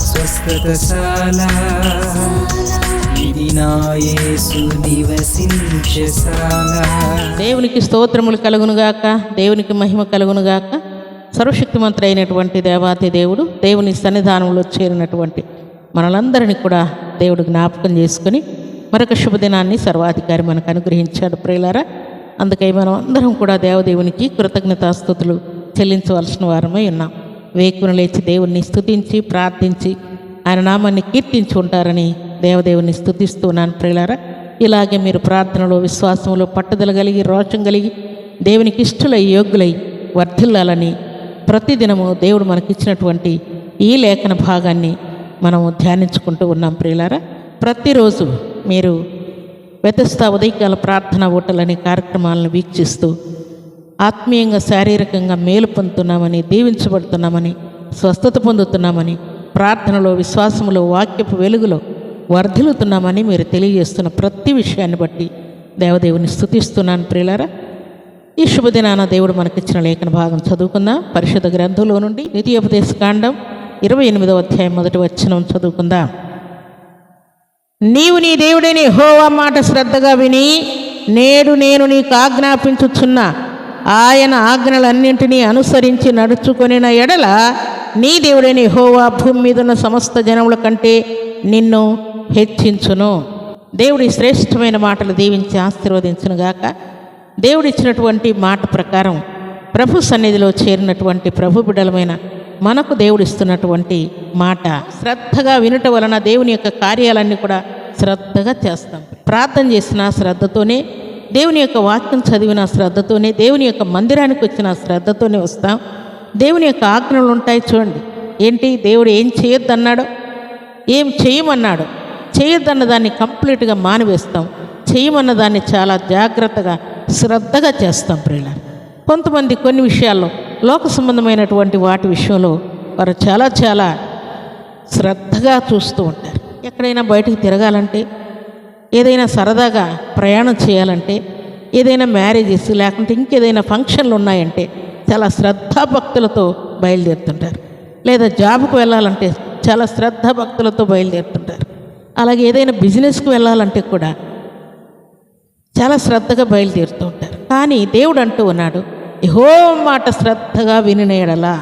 స్వస్థతశాల ఇది నా యేసు నివసించశాల. దేవునికి స్తోత్రములు కలుగునుగాక, దేవునికి మహిమ కలుగునుగాక. సర్వశక్తిమంతుడు అయినటువంటి దేవాతి దేవుడు దేవుని సన్నిధానంలో చేరినటువంటి మనలందరినీ కూడా దేవుడు జ్ఞాపకం చేసుకుని మరొక శుభదినాన్ని సర్వాధికారి మనకు అనుగ్రహించాడు ప్రియులారా. అందుకై మనం అందరం కూడా దేవదేవునికి కృతజ్ఞతాస్తుతులు చెల్లించవలసిన వారమై ఉన్నాం. వేకున లేచి దేవుణ్ణి స్తుతించి ప్రార్థించి ఆయన నామాన్ని కీర్తించి ఉంటారని దేవదేవుని స్తుతిస్తున్నాను ప్రియులారా. ఇలాగే మీరు ప్రార్థనలో విశ్వాసంలో పట్టుదల కలిగి రోషం కలిగి దేవునికి ఇష్టలై యోగ్యులై వర్ధిల్లాలని ప్రతిదినము దేవుడు మనకిచ్చినటువంటి ఈ లేఖన భాగాన్ని మనము ధ్యానించుకుంటూ ఉన్నాం ప్రియులారా. ప్రతిరోజు మీరు బెతెస్దా ఉదయకాల ప్రార్థన ఓటలనే కార్యక్రమాలను వీక్షిస్తూ ఆత్మీయంగా శారీరకంగా మేలు పొందుతున్నామని, దీవించబడుతున్నామని, స్వస్థత పొందుతున్నామని, ప్రార్థనలో విశ్వాసములో వాక్యపు వెలుగులో వర్ధిల్లుతున్నామని మీరు తెలియజేస్తున్న ప్రతి విషయాన్ని బట్టి దేవదేవుని స్తుతిస్తున్నాను ప్రియులారా. ఈ శుభదినాన దేవుడు మనకిచ్చిన లేఖన భాగం చదువుకుందాం. పరిశుద్ధ గ్రంథంలో నుండి ద్వితీయోపదేశకాండం 28వ అధ్యాయం 1వ వచనం చదువుకుందాం. నీవు నీ దేవుడైన యెహోవా మాట శ్రద్ధగా విని నేడు నేను నీకు ఆజ్ఞాపించుచున్న ఆయన ఆజ్ఞలన్నింటినీ అనుసరించి నడుచుకొనిన ఎడల నీ దేవుడైన యెహోవా భూమి మీద ఉన్న సమస్త జనముల కంటే నిన్ను హెచ్చించును. దేవుడి శ్రేష్టమైన మాటలు దీవించి ఆశీర్వదించునుగాక. దేవుడిచ్చినటువంటి మాట ప్రకారం ప్రభు సన్నిధిలో చేరినటువంటి ప్రభు బిడ్డలమైన మనకు దేవుడిస్తున్నటువంటి మాట శ్రద్ధగా వినుట వలన దేవుని యొక్క కార్యాలన్నీ కూడా శ్రద్ధగా చేస్తాం. ప్రార్థన చేసిన శ్రద్ధతోనే, దేవుని యొక్క వాక్యం చదివిన శ్రద్ధతోనే, దేవుని యొక్క మందిరానికి వచ్చిన శ్రద్ధతోనే వస్తాం. దేవుని యొక్క ఆజ్ఞలు ఉంటాయి చూడండి. ఏంటి దేవుడు ఏం చేయొద్దన్నాడో, ఏం చేయమన్నాడో, చేయొద్దన్న దాన్ని కంప్లీట్గా మానివేస్తాం. చేయమన్న దాన్ని చాలా జాగ్రత్తగా శ్రద్ధగా చేస్తాం ప్రియులారా. కొంతమంది కొన్ని విషయాల్లో లోక సంబంధమైనటువంటి వాటి విషయంలో వారు చాలా చాలా శ్రద్ధగా చూస్తూ ఉంటారు. ఎక్కడైనా బయటికి తిరగాలంటే, ఏదైనా సరదాగా ప్రయాణం చేయాలంటే, ఏదైనా మ్యారేజెస్ లేకుంటే ఇంకేదైనా ఫంక్షన్లు ఉన్నాయంటే చాలా శ్రద్ధాభక్తులతో బయలుదేరుతుంటారు. లేదా జాబ్కు వెళ్ళాలంటే చాలా శ్రద్ధాభక్తులతో బయలుదేరుతుంటారు. అలాగే ఏదైనా బిజినెస్కి వెళ్ళాలంటే కూడా చాలా శ్రద్ధగా బయలుదేరుతూ ఉంటారు. కానీ దేవుడు అంటూ ఉన్నాడు, యెహోవా మాట శ్రద్ధగా వినినేడలా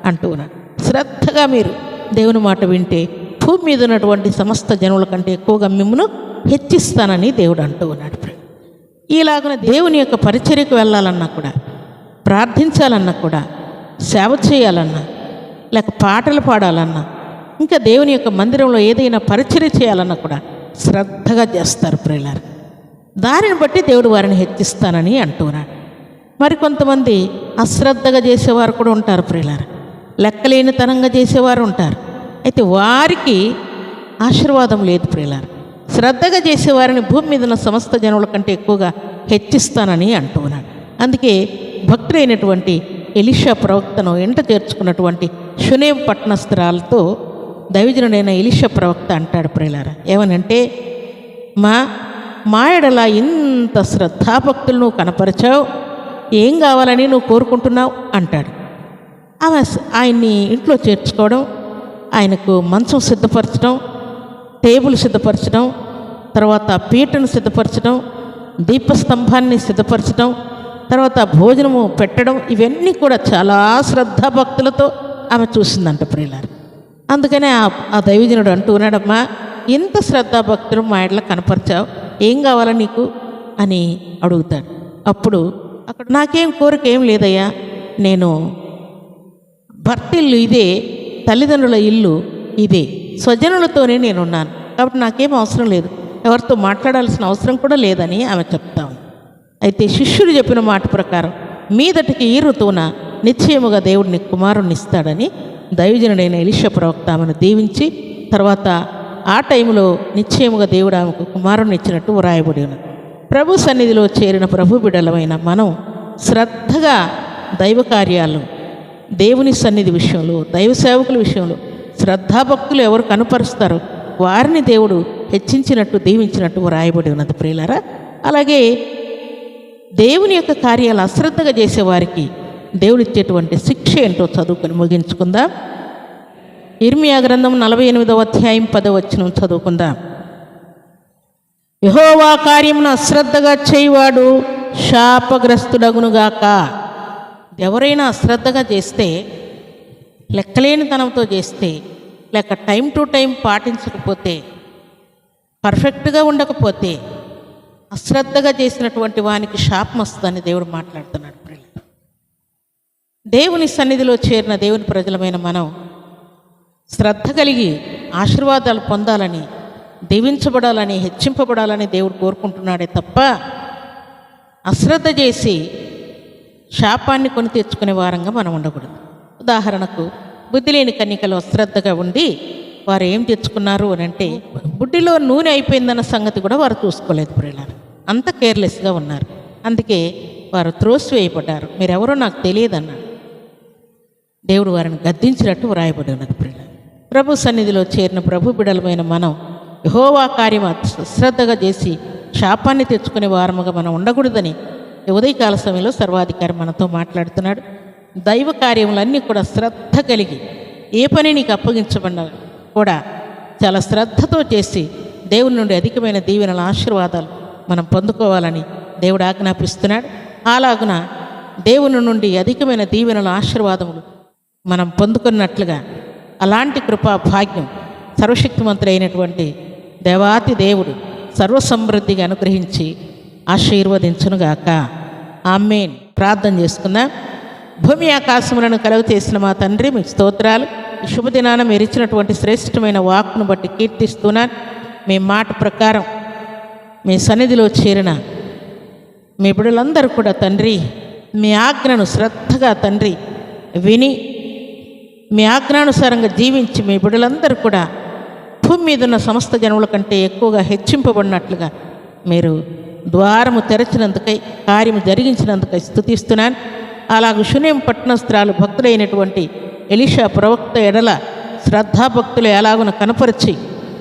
అంటూ ఉన్నాడు. శ్రద్ధగా మీరు దేవుని మాట వింటే భూమి మీద ఉన్నటువంటి సమస్త జనుల కంటే ఎక్కువగా మిమ్మల్ని హెచ్చిస్తానని దేవుడు అంటూ ఉన్నాడు. ఇలాగనే దేవుని యొక్క పరిచర్యకు వెళ్ళాలన్నా కూడా, ప్రార్థించాలన్నా కూడా, సేవ చేయాలన్నా, లేక పాటలు పాడాలన్నా, ఇంకా దేవుని యొక్క మందిరంలో ఏదైనా పరిచర్య చేయాలన్నా కూడా శ్రద్ధగా చేస్తారు ప్రియులారా. దానిని బట్టి దేవుడు వారిని హెచ్చిస్తానని అంటున్నాడు. మరి కొంతమంది అశ్రద్ధగా చేసేవారు కూడా ఉంటారు ప్రియులారా. లెక్కలేనితనంగా చేసేవారు ఉంటారు. అయితే వారికి ఆశీర్వాదం లేదు ప్రియులారా. శ్రద్ధగా చేసేవారిని భూమి మీద ఉన్న సమస్త జనుల కంటే ఎక్కువగా హెచ్చిస్తానని అంటున్నాడు. అందుకే భక్తుడైనటువంటి ఎలీషా ప్రవక్తను ఎంట చేర్చుకున్నటువంటి షునేం పట్టణస్థురాలతో దైవజనుడైన ఎలీషా ప్రవక్త అంటాడు ప్రియులారా. ఏమనంటే, మా ఎడల ఇంత శ్రద్ధాభక్తులు నువ్వు కనపరిచావు, ఏం కావాలని నువ్వు కోరుకుంటున్నావు అంటాడు. ఆయన్ని ఇంట్లో చేర్చుకోవడం, ఆయనకు మంచం సిద్ధపరచడం, టేబుల్ సిద్ధపరచడం, తర్వాత పీటను సిద్ధపరచడం, దీపస్తంభాన్ని సిద్ధపరచడం, తర్వాత భోజనము పెట్టడం, ఇవన్నీ కూడా చాలా శ్రద్ధాభక్తులతో ఆమె చూసిందంట ప్రియులారా. అందుకనే ఆ దైవజనుడు అంటూ ఉన్నాడమ్మా, ఇంత శ్రద్ధాభక్తులు మా ఎడల కనపరిచావు, ఏం కావాలా నీకు అని అడుగుతాడు. అప్పుడు అక్కడ నాకేం కోరిక ఏం లేదయ్యా, నేను భర్త ఇల్లు ఇదే, తల్లిదండ్రుల ఇల్లు ఇదే, స్వజనులతోనే నేనున్నాను, కాబట్టి నాకేం అవసరం లేదు, ఎవరితో మాట్లాడాల్సిన అవసరం కూడా లేదని ఆమె చెప్తాను. అయితే శిష్యుడు చెప్పిన మాట ప్రకారం మీదటికి ఈ ఋతువున నిశ్చయముగా దేవుడిని కుమారుణ్ణి ఇస్తాడని దైవజనుడైన ఎలీషా ప్రవక్త ఆమెను దీవించి, తర్వాత ఆ టైంలో నిశ్చయముగా దేవుడు ఆమెకు కుమారుణ్ణి ఇచ్చినట్టు వ్రాయబడి ఉన్నది. ప్రభు సన్నిధిలో చేరిన ప్రభు బిడ్డలమైన మనం శ్రద్ధగా దైవ కార్యాలు, దేవుని సన్నిధి విషయంలో, దైవ సేవకుల విషయంలో శ్రద్ధాభక్తులు ఎవరు కనుపరుస్తారో వారిని దేవుడు హెచ్చించినట్టు దీవించినట్టు వ్రాయబడి ఉన్నది ప్రియులారా. అలాగే దేవుని యొక్క కార్యాలు అశ్రద్ధగా చేసేవారికి దేవుడిచ్చేటువంటి శిక్ష ఏంటో చదువుకొని ముగించుకుందాం. ఇర్మియా గ్రంథం 48వ అధ్యాయం 10వ వచనం చదువుకుందాం. యెహోవా కార్యమును అశ్రద్ధగా చేయువాడు శాపగ్రస్తుడగునుగాక. ఎవరైనా అశ్రద్ధగా చేస్తే, లెక్కలేనితనంతో చేస్తే, లేక టైం టు టైం పాటించకపోతే, పర్ఫెక్ట్గా ఉండకపోతే, అశ్రద్ధగా చేసినటువంటి వానికి శాపం వస్తుందని దేవుడు మాట్లాడుతున్నాడు. దేవుని సన్నిధిలో చేరిన దేవుని ప్రజలమైన మనం శ్రద్ధ కలిగి ఆశీర్వాదాలు పొందాలని, దీవించబడాలని, హెచ్చింపబడాలని దేవుడు కోరుకుంటున్నాడే తప్ప అశ్రద్ధ చేసి శాపాన్ని కొని తెచ్చుకునే వారంగా మనం ఉండకూడదు. ఉదాహరణకు బుద్ధి లేని కన్యకలు అశ్రద్ధగా ఉండి వారు ఏం తెచ్చుకున్నారు అని అంటే, బుడ్డిలో నూనె అయిపోయిందన్న సంగతి కూడా వారు చూసుకోలేదు. ప్రియులారా, అంత కేర్లెస్గా ఉన్నారు. అందుకే వారు త్రోసివేయబడ్డారు. మీరెవరో నాకు తెలియదన్నాడు. దేవుడు వారిని గద్దించినట్టు వ్రాయబడి ఉన్నది. ప్రియులారా, ప్రభు సన్నిధిలో చేరిన ప్రభు బిడలమైన మనం యెహోవా కార్యం అశ్రద్ధగా చేసి శాపాన్ని తెచ్చుకునే వారముగా మనం ఉండకూడదని ఉదయకాల సమయంలో సర్వాధికారి మనతో మాట్లాడుతున్నాడు. దైవ కార్యములన్నీ కూడా శ్రద్ధ కలిగి, ఏ పని నీకు అప్పగించబడినా కూడా చాలా శ్రద్ధతో చేసి దేవుని నుండి అధికమైన దీవెనల ఆశీర్వాదాలు మనం పొందుకోవాలని దేవుడు ఆజ్ఞాపిస్తున్నాడు. అలాగున దేవుని నుండి అధికమైన దీవెనల ఆశీర్వాదములు మనం పొందుకున్నట్లుగా అలాంటి కృపా భాగ్యం సర్వశక్తిమంతుడైనటువంటి దేవాతి దేవుడు సర్వసమృద్ధిగా అనుగ్రహించి ఆశీర్వదించునుగాక. ఆమేన్. ప్రార్థన చేసుకుందాం. భూమి ఆకాశములను కలుగు చేసిన మా తండ్రి, మీకు స్తోత్రాలు. ఈ శుభదినాన మీరు ఇచ్చినటువంటి శ్రేష్టమైన వాక్కును బట్టి కీర్తిస్తున్నాను. మీ మాట ప్రకారం మీ సన్నిధిలో చేరిన మీ బిడ్డలందరూ కూడా తండ్రి, మీ ఆజ్ఞను శ్రద్ధగా తండ్రి విని, మీ ఆజ్ఞానుసారంగా జీవించి మీ బిడ్డలందరూ కూడా భూమి మీద ఉన్న సమస్త జనముల కంటే ఎక్కువగా హెచ్చింపబడినట్లుగా మీరు ద్వారము తెరచినందుకై, కార్యము జరిగించినందుకై స్తుతిస్తున్నాను. అలాగే శూనేం పట్టణస్థురాలు భక్తులైనటువంటి ఎలీషా ప్రవక్త ఎడల శ్రద్ధాభక్తులు ఎలాగున కనపరిచి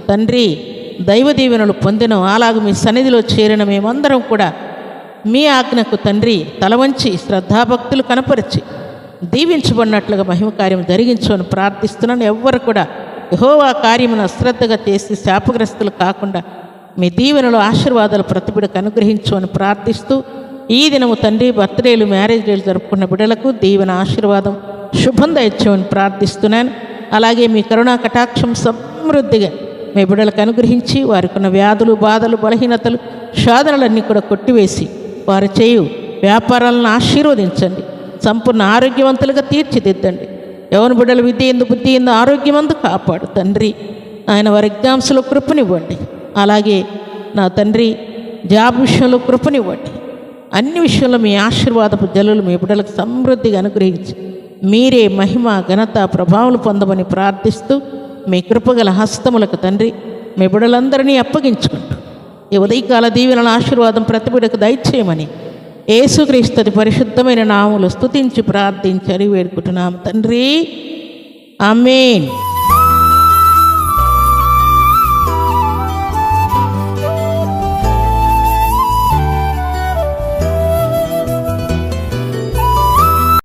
తండ్రి దైవ దీవెనలు పొందిన, అలాగే మీ సన్నిధిలో చేరిన మేమందరం కూడా మీ ఆజ్ఞకు తండ్రి తలవంచి శ్రద్ధాభక్తులు కనపరిచి దీవించబడినట్లుగా మహిమ కార్యం జరిగించమని ప్రార్థిస్తున్నాను. ఎవ్వరు కూడా యెహోవా కార్యమును అశ్రద్ధగా చేసి శాపగ్రస్తులు కాకుండా మీ దీవెనలు ఆశీర్వాదాలు ప్రతిబిడకు అనుగ్రహించమని ప్రార్థిస్తూ, ఈ దినము తండ్రి బర్త్డేలు, మ్యారేజ్ డేలు జరుపుకున్న బిడ్డలకు దీవెన ఆశీర్వాదం శుభం దయచేయమని ప్రార్థిస్తున్నాను. అలాగే మీ కరుణా కటాక్షం సమృద్ధిగా మీ బిడ్డలకు అనుగ్రహించి వారికి ఉన్న వ్యాధులు, బాధలు, బలహీనతలు, శోధనలన్నీ కూడా కొట్టివేసి వారు చేయు వ్యాపారాలను ఆశీర్వదించండి. సంపూర్ణ ఆరోగ్యవంతులుగా తీర్చిదిద్దండి. యవన బిడ్డలు విద్య ఎందు, బుద్ధి ఎందు, ఆరోగ్యమందు కాపాడు తండ్రి. ఆయన వారి ఎగ్జామ్స్లో కృపనివ్వండి. అలాగే నా తండ్రి జాబ్ విషయంలో కృపనివ్వండి. అన్ని విషయంలో మీ ఆశీర్వాదపు జల్లులు మీ బిడ్డలకు సమృద్ధిగా అనుగ్రహించి మీరే మహిమ, ఘనత, ప్రభావాలు పొందమని ప్రార్థిస్తూ, మీ కృపగల హస్తములకు తండ్రి మీ బిడ్డలందరినీ అప్పగించుకుంటూ ఈ ఉదయకాల దీవెనల ఆశీర్వాదం ప్రతి బిడ్డకు దయచేయమని యేసుక్రీస్తు పరిశుద్ధమైన నామములో స్తుతించి ప్రార్థించి అడిగి వేడుకుంటున్నాము తండ్రి. ఆమేన్.